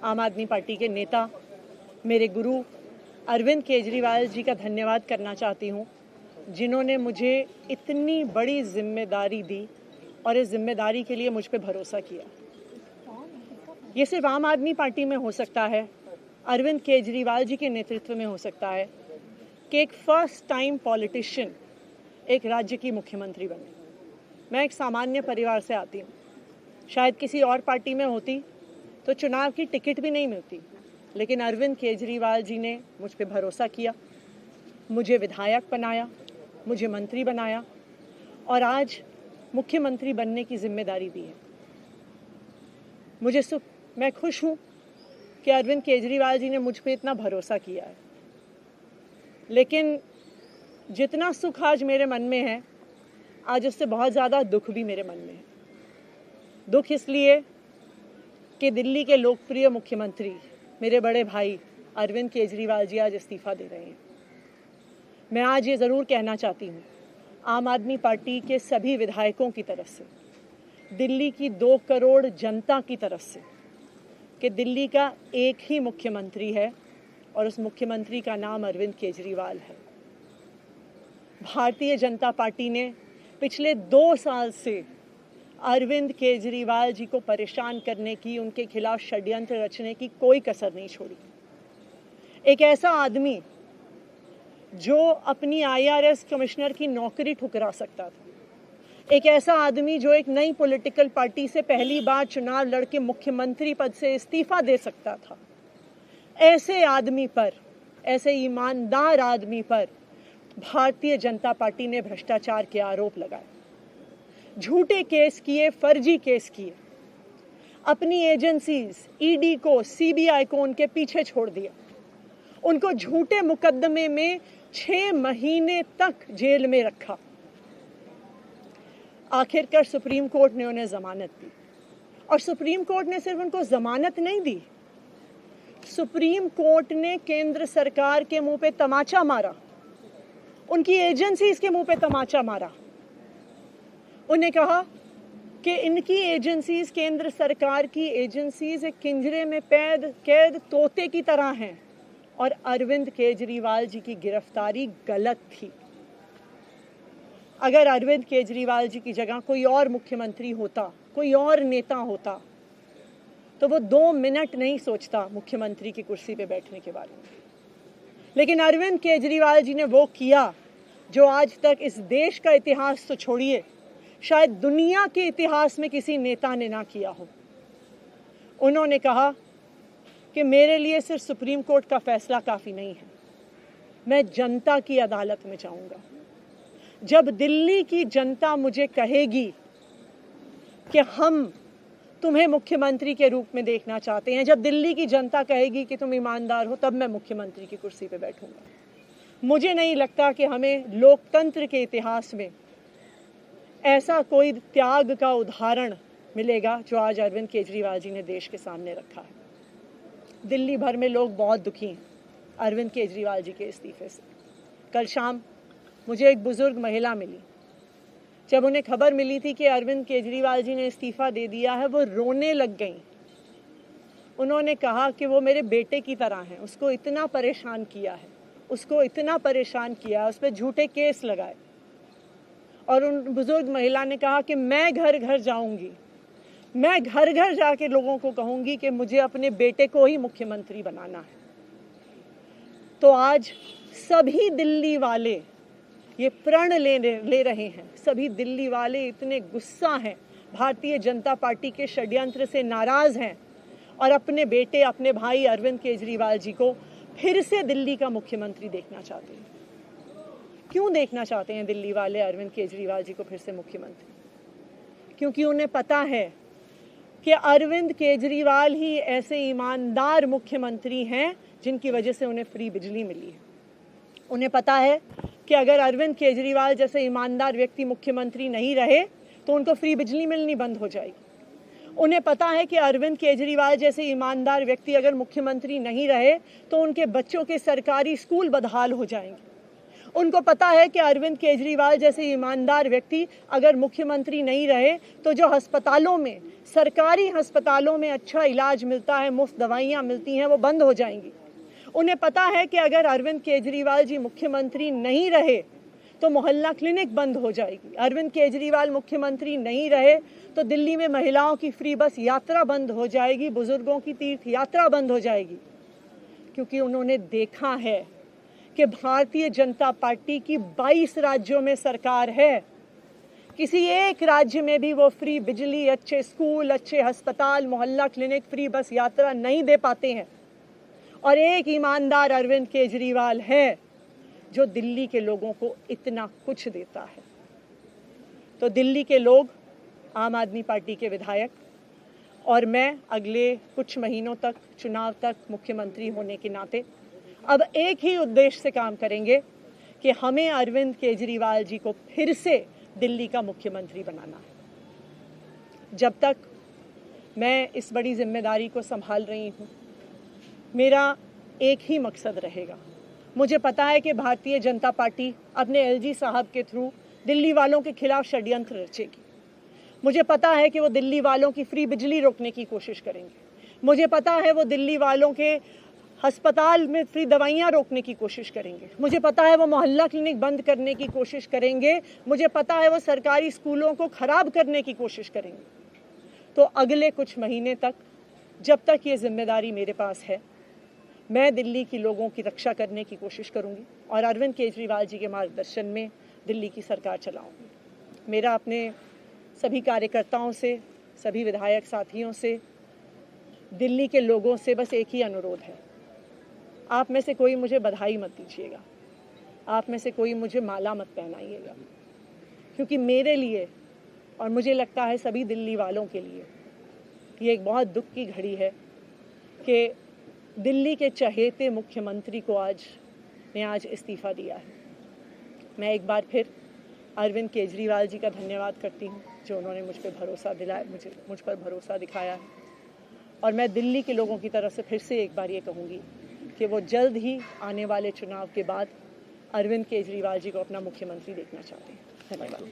आम आदमी पार्टी के नेता, मेरे गुरु अरविंद केजरीवाल जी का धन्यवाद करना चाहती हूँ, जिन्होंने मुझे इतनी बड़ी जिम्मेदारी दी और इस जिम्मेदारी के लिए मुझ पे भरोसा किया। ये सिर्फ आम आदमी पार्टी में हो सकता है, अरविंद केजरीवाल जी के नेतृत्व में हो सकता है कि एक फर्स्ट टाइम पॉलिटिशियन एक राज्य की मुख्यमंत्री बने। मैं एक सामान्य परिवार से आती हूँ। शायद किसी और पार्टी में होती तो चुनाव की टिकट भी नहीं मिलती, लेकिन अरविंद केजरीवाल जी ने मुझ पे भरोसा किया, मुझे विधायक बनाया, मुझे मंत्री बनाया और आज मुख्यमंत्री बनने की जिम्मेदारी दी है। मैं खुश हूँ कि अरविंद केजरीवाल जी ने मुझ पे इतना भरोसा किया है, लेकिन जितना सुख आज मेरे मन में है, आज उससे बहुत ज़्यादा दुख भी मेरे मन में है। दुख इसलिए कि दिल्ली के लोकप्रिय मुख्यमंत्री मेरे बड़े भाई अरविंद केजरीवाल जी आज इस्तीफा दे रहे हैं। मैं आज ये ज़रूर कहना चाहती हूँ आम आदमी पार्टी के सभी विधायकों की तरफ से, दिल्ली की 2 करोड़ जनता की तरफ से, कि दिल्ली का एक ही मुख्यमंत्री है और उस मुख्यमंत्री का नाम अरविंद केजरीवाल है। भारतीय जनता पार्टी ने पिछले 2 साल से अरविंद केजरीवाल जी को परेशान करने की, उनके खिलाफ षड्यंत्र रचने की कोई कसर नहीं छोड़ी। एक ऐसा आदमी जो अपनी IRS कमिश्नर की नौकरी ठुकरा सकता था, एक ऐसा आदमी जो एक नई पॉलिटिकल पार्टी से पहली बार चुनाव लड़के मुख्यमंत्री पद से इस्तीफा दे सकता था, ऐसे आदमी पर, ऐसे ईमानदार आदमी पर भारतीय जनता पार्टी ने भ्रष्टाचार के आरोप लगाए, झूठे केस किए, फर्जी केस किए, अपनी एजेंसीज ED को, CBI को उनके पीछे छोड़ दिया, उनको झूठे मुकदमे में 6 महीने तक जेल में रखा। आखिरकार सुप्रीम कोर्ट ने उन्हें जमानत दी और सुप्रीम कोर्ट ने सिर्फ उनको जमानत नहीं दी, सुप्रीम कोर्ट ने केंद्र सरकार के मुंह पे तमाचा मारा, उनकी एजेंसीज के मुंह पे तमाचा मारा। उन्हें कहा कि इनकी एजेंसीज, केंद्र सरकार की एजेंसीज एक पिंजरे में कैद तोते की तरह हैं और अरविंद केजरीवाल जी की गिरफ्तारी गलत थी। अगर अरविंद केजरीवाल जी की जगह कोई और मुख्यमंत्री होता, कोई और नेता होता, तो वो 2 मिनट नहीं सोचता मुख्यमंत्री की कुर्सी पे बैठने के बारे में। लेकिन अरविंद केजरीवाल जी ने वो किया जो आज तक इस देश का इतिहास तो छोड़िए, शायद दुनिया के इतिहास में किसी नेता ने ना किया हो। उन्होंने कहा कि मेरे लिए सिर्फ सुप्रीम कोर्ट का फैसला काफ़ी नहीं है, मैं जनता की अदालत में जाऊंगा। जब दिल्ली की जनता मुझे कहेगी कि हम तुम्हें मुख्यमंत्री के रूप में देखना चाहते हैं, जब दिल्ली की जनता कहेगी कि तुम ईमानदार हो, तब मैं मुख्यमंत्री की कुर्सी पे बैठूंगा। मुझे नहीं लगता कि हमें लोकतंत्र के इतिहास में ऐसा कोई त्याग का उदाहरण मिलेगा जो आज अरविंद केजरीवाल जी ने देश के सामने रखा है। दिल्ली भर में लोग बहुत दुखी हैं अरविंद केजरीवाल जी के इस्तीफे से। कल शाम मुझे एक बुजुर्ग महिला मिली, जब उन्हें खबर मिली थी कि अरविंद केजरीवाल जी ने इस्तीफा दे दिया है, वो रोने लग गई। उन्होंने कहा कि वो मेरे बेटे की तरह हैं, उसको इतना परेशान किया है, उसको इतना परेशान किया, उस पर झूठे केस लगाए। और उन बुजुर्ग महिला ने कहा कि मैं घर घर जाऊंगी, मैं घर घर जाके लोगों को कहूंगी कि मुझे अपने बेटे को ही मुख्यमंत्री बनाना है। तो आज सभी दिल्ली वाले ये प्रण ले रहे हैं, सभी दिल्ली वाले इतने गुस्सा हैं, भारतीय जनता पार्टी के षड्यंत्र से नाराज हैं और अपने बेटे, अपने भाई अरविंद केजरीवाल जी को फिर से दिल्ली का मुख्यमंत्री देखना चाहते हैं। क्यों देखना चाहते हैं दिल्ली वाले अरविंद केजरीवाल जी को फिर से मुख्यमंत्री? क्योंकि उन्हें पता है कि अरविंद केजरीवाल ही ऐसे ईमानदार मुख्यमंत्री हैं जिनकी वजह से उन्हें फ्री बिजली मिली है। उन्हें पता है कि अगर अरविंद केजरीवाल जैसे ईमानदार व्यक्ति मुख्यमंत्री नहीं रहे तो उनको फ्री बिजली मिलनी बंद हो जाएगी। उन्हें पता है कि अरविंद केजरीवाल जैसे ईमानदार व्यक्ति अगर मुख्यमंत्री नहीं रहे तो उनके बच्चों के सरकारी स्कूल बदहाल हो जाएंगे। उनको पता है कि अरविंद केजरीवाल जैसे ईमानदार व्यक्ति अगर मुख्यमंत्री नहीं रहे तो जो अस्पतालों में, सरकारी अस्पतालों में अच्छा इलाज मिलता है, मुफ्त दवाइयाँ मिलती हैं, वो बंद हो जाएंगी। उन्हें पता है कि अगर अरविंद केजरीवाल जी मुख्यमंत्री नहीं रहे तो मोहल्ला क्लिनिक बंद हो जाएगी। अरविंद केजरीवाल मुख्यमंत्री नहीं रहे तो दिल्ली में महिलाओं की फ्री बस यात्रा बंद हो जाएगी, बुजुर्गों की तीर्थ यात्रा बंद हो जाएगी। क्योंकि उन्होंने देखा है कि भारतीय जनता पार्टी की 22 राज्यों में सरकार है, किसी एक राज्य में भी वो फ्री बिजली, अच्छे स्कूल, अच्छे अस्पताल, मोहल्ला क्लिनिक, फ्री बस यात्रा नहीं दे पाते हैं। और एक ईमानदार अरविंद केजरीवाल है जो दिल्ली के लोगों को इतना कुछ देता है। तो दिल्ली के लोग, आम आदमी पार्टी के विधायक और मैं अगले कुछ महीनों तक, चुनाव तक मुख्यमंत्री होने के नाते अब एक ही उद्देश्य से काम करेंगे कि हमें अरविंद केजरीवाल जी को फिर से दिल्ली का मुख्यमंत्री बनाना है। जब तक मैं इस बड़ी जिम्मेदारी को संभाल रही हूँ, मेरा एक ही मकसद रहेगा। मुझे पता है कि भारतीय जनता पार्टी अपने एलजी साहब के थ्रू दिल्ली वालों के खिलाफ षड्यंत्र रचेगी। मुझे पता है कि वो दिल्ली वालों की फ्री बिजली रोकने की कोशिश करेंगे। मुझे पता है वो दिल्ली वालों के अस्पताल में फ्री दवाइयाँ रोकने की कोशिश करेंगे। मुझे पता है वो मोहल्ला क्लिनिक बंद करने की कोशिश करेंगे। मुझे पता है वो सरकारी स्कूलों को खराब करने की कोशिश करेंगे। तो अगले कुछ महीने तक, जब तक ये जिम्मेदारी मेरे पास है, मैं दिल्ली के लोगों की रक्षा करने की कोशिश करूंगी और अरविंद केजरीवाल जी के मार्गदर्शन में दिल्ली की सरकार चलाऊंगी। मेरा अपने सभी कार्यकर्ताओं से, सभी विधायक साथियों से, दिल्ली के लोगों से बस एक ही अनुरोध है, आप में से कोई मुझे बधाई मत दीजिएगा, आप में से कोई मुझे माला मत पहनाइएगा, क्योंकि मेरे लिए और मुझे लगता है सभी दिल्ली वालों के लिए ये एक बहुत दुख की घड़ी है कि दिल्ली के चहेते मुख्यमंत्री को आज इस्तीफ़ा दिया है। मैं एक बार फिर अरविंद केजरीवाल जी का धन्यवाद करती हूँ जो उन्होंने मुझ पर भरोसा दिखाया है। और मैं दिल्ली के लोगों की तरफ से फिर से एक बार ये कहूँगी कि वो जल्द ही आने वाले चुनाव के बाद अरविंद केजरीवाल जी को अपना मुख्यमंत्री देखना चाहते हैं। धन्यवाद।